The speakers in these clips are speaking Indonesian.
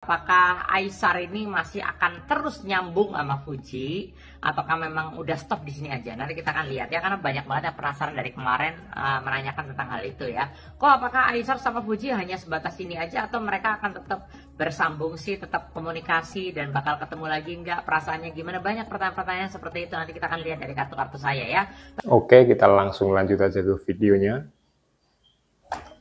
Apakah Aisar ini masih akan terus nyambung sama Fuji ataukah memang udah stop di sini aja? Nanti kita akan lihat ya, karena banyak banget yang penasaran dari kemarin menanyakan tentang hal itu ya. Kok apakah Aisar sama Fuji hanya sebatas ini aja atau mereka akan tetap bersambung sih, tetap komunikasi dan bakal ketemu lagi nggak? Perasaannya gimana? Banyak pertanyaan-pertanyaan seperti itu, nanti kita akan lihat dari kartu-kartu saya ya. Oke, kita langsung lanjut aja ke videonya.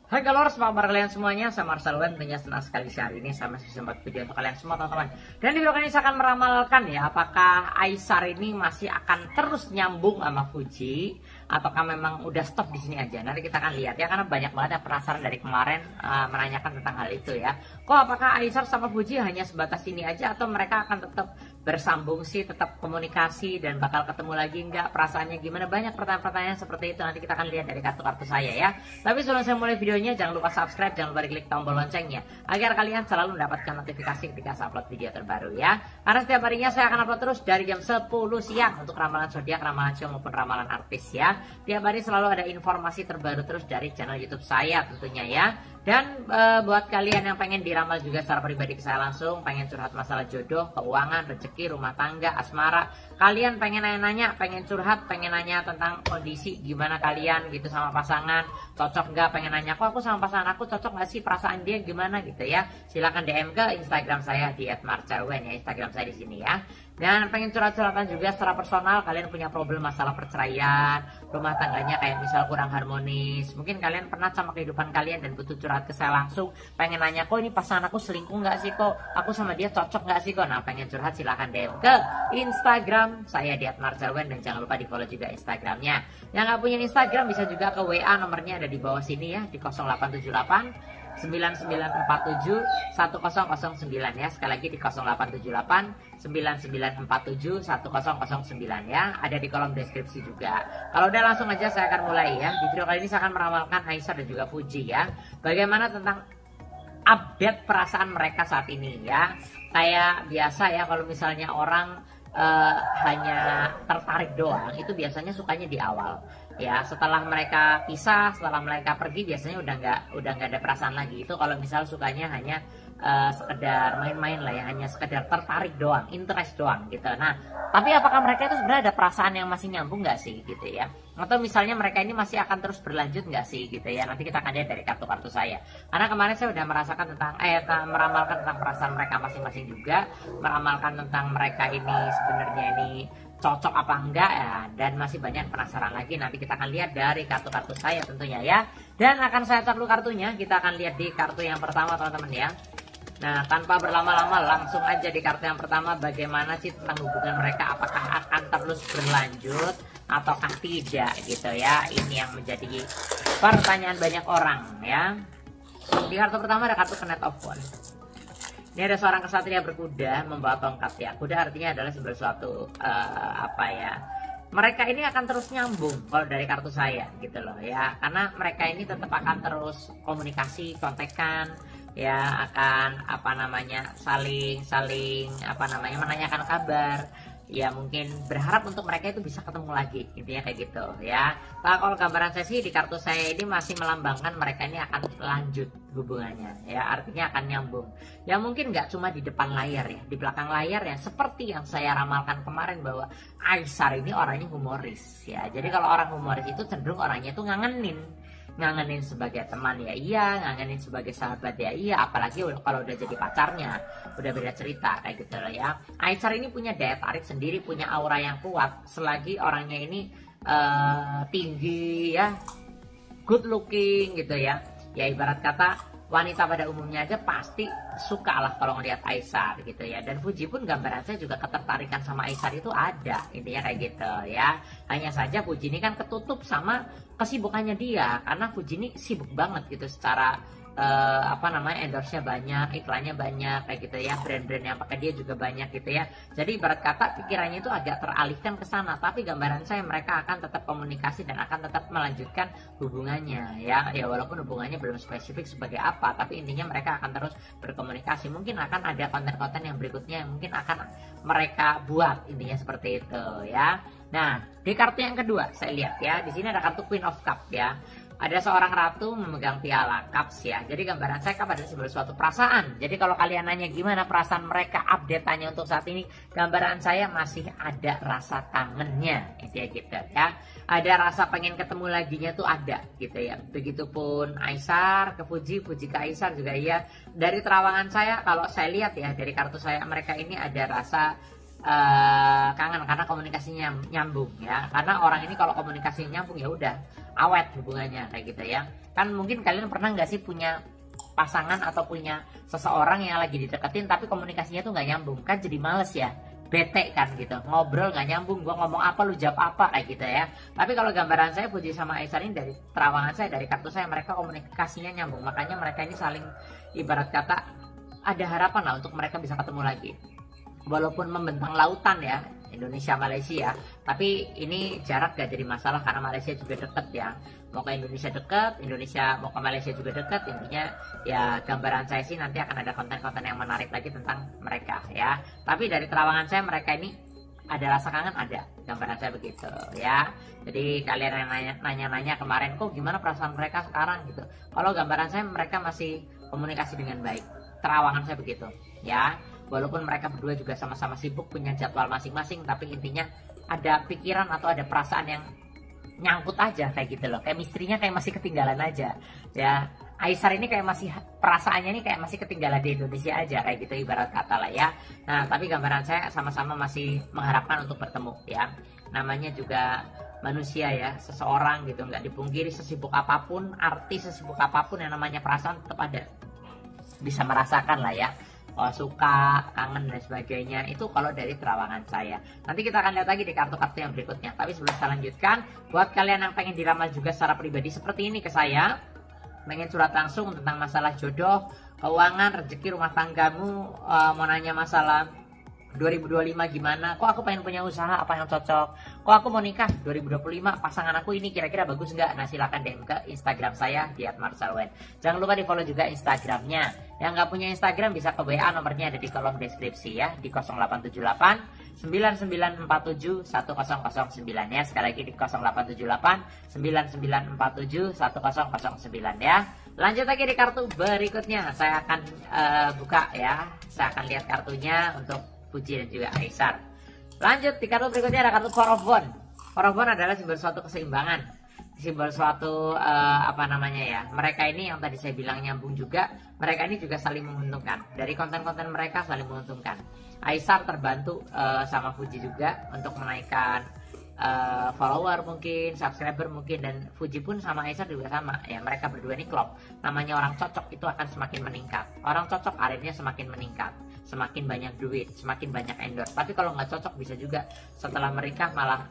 Hai galors, apa kabar kalian semuanya? Saya Marcel Wen, tentunya senang sekali hari ini saya masih sempat video untuk kalian semua teman-teman. Dan di video kali ini saya akan meramalkan ya, apakah Aisar ini masih akan terus nyambung sama Fuji ataukah memang udah stop di sini aja? Nanti kita akan lihat ya, karena banyak banget yang penasaran dari kemarin menanyakan tentang hal itu ya. Kok apakah Aisar sama Fuji hanya sebatas ini aja atau mereka akan tetap bersambung sih, tetap komunikasi dan bakal ketemu lagi nggak? Perasaannya gimana? Banyak pertanyaan-pertanyaan seperti itu, nanti kita akan lihat dari kartu-kartu saya ya. Tapi sebelum saya mulai videonya, jangan lupa subscribe, jangan lupa klik tombol loncengnya agar kalian selalu mendapatkan notifikasi ketika saya upload video terbaru ya. Karena setiap harinya saya akan upload terus dari jam 10 siang untuk ramalan zodiak, ramalan show maupun ramalan artis ya. Tiap hari selalu ada informasi terbaru terus dari channel YouTube saya tentunya ya. Dan buat kalian yang pengen diramal juga secara pribadi ke saya langsung, pengen curhat masalah jodoh, keuangan, rezeki, rumah tangga, asmara, kalian pengen nanya-nanya, pengen curhat, pengen nanya tentang kondisi gimana kalian gitu sama pasangan, cocok nggak, pengen nanya kok aku sama pasangan aku cocok nggak sih, perasaan dia gimana gitu ya, silahkan DM ke Instagram saya di @marcelwen ya, Instagram saya di sini ya. Dan pengen curhat-curhatan juga secara personal, kalian punya problem masalah perceraian, rumah tangganya kayak misal kurang harmonis, mungkin kalian pernah sama kehidupan kalian dan butuh curhat ke saya langsung, pengen nanya kok ini pasangan aku selingkuh nggak sih, kok aku sama dia cocok nggak sih kok. Nah pengen curhat silahkan DM ke Instagram saya di @marcelwen dan jangan lupa di follow juga Instagramnya. Yang nggak punya Instagram bisa juga ke WA, nomornya ada di bawah sini ya, di 0878 9947 1009 ya. Sekali lagi di 0878 9947 1009 ya. Ada di kolom deskripsi juga. Kalau udah langsung aja saya akan mulai ya. Di video kali ini saya akan meramalkan Aisar dan juga Fuji ya. Bagaimana tentang update perasaan mereka saat ini ya. Kayak biasa ya, kalau misalnya orang hanya tertarik doang, itu biasanya sukanya di awal ya. Setelah mereka pisah, setelah mereka pergi, biasanya udah nggak ada perasaan lagi. Itu kalau misal sukanya hanya sekedar main-main lah ya, hanya sekedar tertarik doang, interest doang gitu. Nah tapi apakah mereka itu sebenarnya ada perasaan yang masih nyambung nggak sih gitu ya, atau misalnya mereka ini masih akan terus berlanjut nggak sih gitu ya. Nanti kita akan lihat dari kartu-kartu saya, karena kemarin saya udah merasakan tentang meramalkan tentang perasaan mereka masing-masing juga, meramalkan tentang mereka ini sebenarnya ini cocok apa enggak ya, dan masih banyak penasaran lagi. Nanti kita akan lihat dari kartu-kartu saya tentunya ya, dan akan saya cat dulu kartunya. Kita akan lihat di kartu yang pertama teman-teman ya. Nah tanpa berlama-lama langsung aja di kartu yang pertama, bagaimana sih tentang hubungan mereka, apakah akan terus berlanjut ataukah tidak gitu ya. Ini yang menjadi pertanyaan banyak orang ya. Di kartu pertama ada kartu Knight of Wands. Ini ada seorang kesatria berkuda membawa tongkat ya. Kuda artinya adalah sesuatu apa ya, mereka ini akan terus nyambung kalau dari kartu saya gitu loh ya. Karena mereka ini tetap akan terus komunikasi, kontekan ya, akan apa namanya, saling apa namanya, menanyakan kabar ya. Mungkin berharap untuk mereka itu bisa ketemu lagi intinya kayak gitu ya. Nah kalau gambaran saya sih di kartu saya ini masih melambangkan mereka ini akan lanjut hubungannya ya, artinya akan nyambung ya. Mungkin nggak cuma di depan layar ya, di belakang layar ya, seperti yang saya ramalkan kemarin bahwa Aisar ini orangnya humoris ya. Jadi kalau orang humoris itu cenderung orangnya itu ngangenin sebagai teman ya iya, ngangenin sebagai sahabat ya iya, apalagi kalau udah jadi pacarnya udah beda cerita kayak gitu loh ya. Aisar ini punya daya tarik sendiri, punya aura yang kuat, selagi orangnya ini tinggi ya, good looking gitu ya. Ya ibarat kata wanita pada umumnya aja pasti suka lah kalau ngeliat Aisar gitu ya. Dan Fuji pun gambaran saya juga ketertarikan sama Aisar itu ada, intinya kayak gitu ya. Hanya saja Fuji ini kan ketutup sama kesibukannya dia, karena Fuji ini sibuk banget gitu secara apa namanya, endorse-nya banyak, iklannya banyak kayak gitu ya, brand-brand yang pakai dia juga banyak gitu ya. Jadi ibarat kata pikirannya itu agak teralihkan ke sana, tapi gambaran saya mereka akan tetap komunikasi dan akan tetap melanjutkan hubungannya ya. Ya walaupun hubungannya belum spesifik sebagai apa, tapi intinya mereka akan terus berkomunikasi. Mungkin akan ada konten-konten yang berikutnya yang mungkin akan mereka buat, intinya seperti itu ya. Nah di kartu yang kedua saya lihat ya, di sini ada kartu Queen of Cup ya. Ada seorang ratu memegang piala cups ya. Jadi gambaran saya cup adalah simbol suatu perasaan. Jadi kalau kalian nanya gimana perasaan mereka, update-nya untuk saat ini, gambaran saya masih ada rasa kangennya, itu ya gitu ya. Ada rasa pengen ketemu laginya tuh ada gitu ya. Begitupun Aisar ke Fuji, Fuji ke Aisar juga iya. Dari terawangan saya, kalau saya lihat ya dari kartu saya, mereka ini ada rasa kangen karena komunikasinya nyambung ya. Karena orang ini kalau komunikasinya nyambung ya udah awet hubungannya kayak gitu ya. Kan mungkin kalian pernah nggak sih punya pasangan atau punya seseorang yang lagi dideketin tapi komunikasinya tuh nggak nyambung, kan jadi males ya, bete kan gitu, ngobrol nggak nyambung, gua ngomong apa lu jawab apa kayak gitu ya. Tapi kalau gambaran saya Fuji sama Aisar ini dari terawangan saya, dari kartu saya, mereka komunikasinya nyambung, makanya mereka ini saling ibarat kata ada harapan lah untuk mereka bisa ketemu lagi. Walaupun membentang lautan ya, Indonesia Malaysia, tapi ini jarak gak jadi masalah karena Malaysia juga deket ya. Mau ke Indonesia deket, Indonesia mau ke Malaysia juga deket. Intinya ya gambaran saya sih nanti akan ada konten-konten yang menarik lagi tentang mereka ya. Tapi dari terawangan saya mereka ini ada rasa kangen, ada, gambaran saya begitu ya. Jadi kalian yang nanya-nanya kemarin kok gimana perasaan mereka sekarang gitu, kalau gambaran saya mereka masih komunikasi dengan baik, terawangan saya begitu ya. Walaupun mereka berdua juga sama-sama sibuk punya jadwal masing-masing, tapi intinya ada pikiran atau ada perasaan yang nyangkut aja kayak gitu loh. Kayak misterinya kayak masih ketinggalan aja ya. Aisar ini kayak masih perasaannya ini kayak masih ketinggalan di Indonesia aja kayak gitu ibarat kata lah ya. Nah tapi gambaran saya sama-sama masih mengharapkan untuk bertemu ya. Namanya juga manusia ya, seseorang gitu, nggak dipungkiri sesibuk apapun, artis sesibuk apapun yang namanya perasaan tetap ada, bisa merasakan lah ya. Suka, kangen dan sebagainya, itu kalau dari terawangan saya. Nanti kita akan lihat lagi di kartu-kartu yang berikutnya. Tapi sebelum saya lanjutkan, buat kalian yang pengen diramal juga secara pribadi seperti ini ke saya, pengen surat langsung tentang masalah jodoh, keuangan, rezeki, rumah tanggamu, mau nanya masalah 2025 gimana, kok aku pengen punya usaha, apa yang cocok, kok aku mau nikah 2025, pasangan aku ini kira-kira bagus nggak? Nah silahkan DM ke Instagram saya di @marsalwen. Jangan lupa di follow juga Instagramnya. Yang nggak punya Instagram bisa ke WA, nomornya ada di kolom deskripsi ya, di 0878 9947 1009 ya. Sekali lagi di 0878 9947 1009 ya. Lanjut lagi di kartu berikutnya, saya akan buka ya, saya akan lihat kartunya untuk Fuji dan juga Aisar. Lanjut di kartu berikutnya ada kartu Four of Wands. Four of Wands adalah simbol suatu keseimbangan, simbol suatu apa namanya ya, mereka ini yang tadi saya bilang nyambung juga, mereka ini juga saling menguntungkan. Dari konten-konten mereka saling menguntungkan. Aisar terbantu sama Fuji juga untuk menaikkan follower mungkin, subscriber mungkin, dan Fuji pun sama Aisar juga sama ya. Mereka berdua ini klop. Namanya orang cocok itu akan semakin meningkat. Orang cocok karirnya semakin meningkat, semakin banyak duit, semakin banyak endorse. Tapi kalau nggak cocok bisa juga setelah menikah malah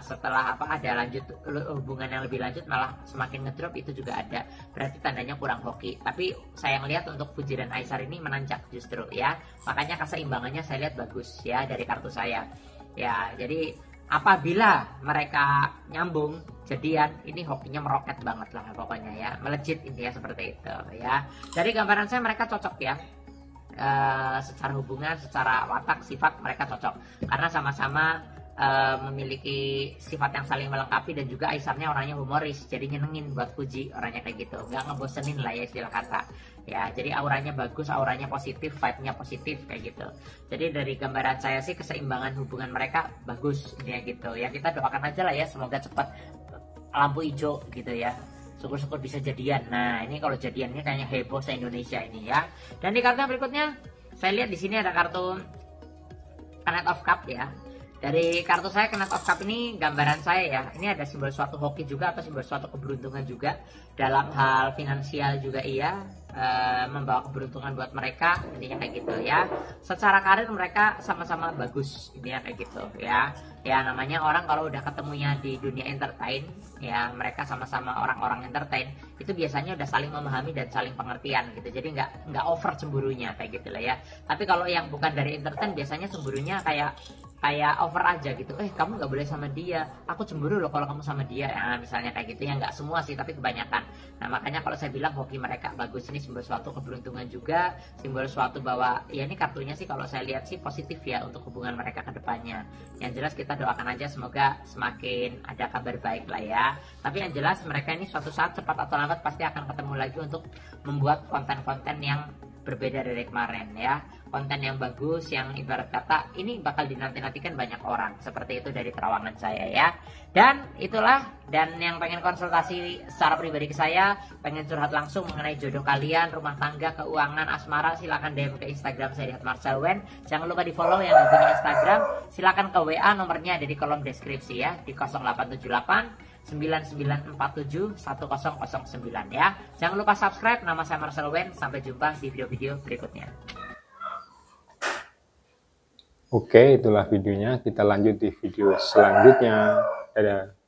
setelah apa ada lanjut hubungan yang lebih lanjut malah semakin ngedrop, itu juga ada. Berarti tandanya kurang hoki. Tapi saya ngelihat untuk Fuji dan Aisar ini menanjak justru ya. Makanya keseimbangannya saya lihat bagus ya dari kartu saya. Ya, jadi apabila mereka nyambung jadian, ini hokinya meroket banget lah pokoknya ya, melejit intinya seperti itu ya. Dari gambaran saya mereka cocok ya, secara hubungan, secara watak, sifat mereka cocok karena sama-sama memiliki sifat yang saling melengkapi, dan juga Aisarnya orangnya humoris, jadi nyenengin buat Fuji, orangnya kayak gitu, nggak ngebosenin lah ya istilah kata ya. Jadi auranya bagus, auranya positif, vibe-nya positif kayak gitu. Jadi dari gambaran saya sih keseimbangan hubungan mereka bagus ya gitu ya. Kita doakan aja lah ya, semoga cepat lampu hijau gitu ya, syukur-syukur bisa jadian. Nah ini kalau jadiannya kayaknya heboh se Indonesia ini ya. Dan di kartu berikutnya saya lihat di sini ada kartu Knight of Cup ya. Dari kartu saya Knight of Cup ini gambaran saya ya, ini ada simbol suatu hoki juga atau simbol suatu keberuntungan juga. Dalam hal finansial juga iya, membawa keberuntungan buat mereka, intinya kayak gitu ya. Secara karir mereka sama-sama bagus, intinya kayak gitu ya. Ya namanya orang kalau udah ketemunya di dunia entertain ya, mereka sama-sama orang-orang entertain, itu biasanya udah saling memahami dan saling pengertian gitu. Jadi nggak over cemburunya kayak gitu lah ya. Tapi kalau yang bukan dari entertain biasanya cemburunya kayak kayak over aja gitu, kamu nggak boleh sama dia, aku cemburu loh kalau kamu sama dia, ya misalnya kayak gitu ya. Nggak semua sih tapi kebanyakan. Nah makanya kalau saya bilang hoki mereka bagus, ini simbol suatu keberuntungan juga, simbol suatu bahwa ya ini kartunya sih kalau saya lihat sih positif ya untuk hubungan mereka ke depannya. Yang jelas kita doakan aja semoga semakin ada kabar baik lah ya. Tapi yang jelas mereka ini suatu saat cepat atau lambat pasti akan ketemu lagi untuk membuat konten-konten yang berbeda dari kemarin ya, konten yang bagus, yang ibarat kata ini bakal dinanti-nantikan banyak orang, seperti itu dari terawangan saya ya. Dan itulah, dan yang pengen konsultasi secara pribadi ke saya, pengen curhat langsung mengenai jodoh kalian, rumah tangga, keuangan, asmara, silakan DM ke Instagram saya @marcelwen. Jangan lupa di follow yang nggak punya Instagram, silakan ke WA, nomornya ada di kolom deskripsi ya, di 0878 9947 1009 ya. Jangan lupa subscribe, nama saya Marcel Wen. Sampai jumpa di video-video berikutnya. Oke, itulah videonya. Kita lanjut di video selanjutnya. Dadah.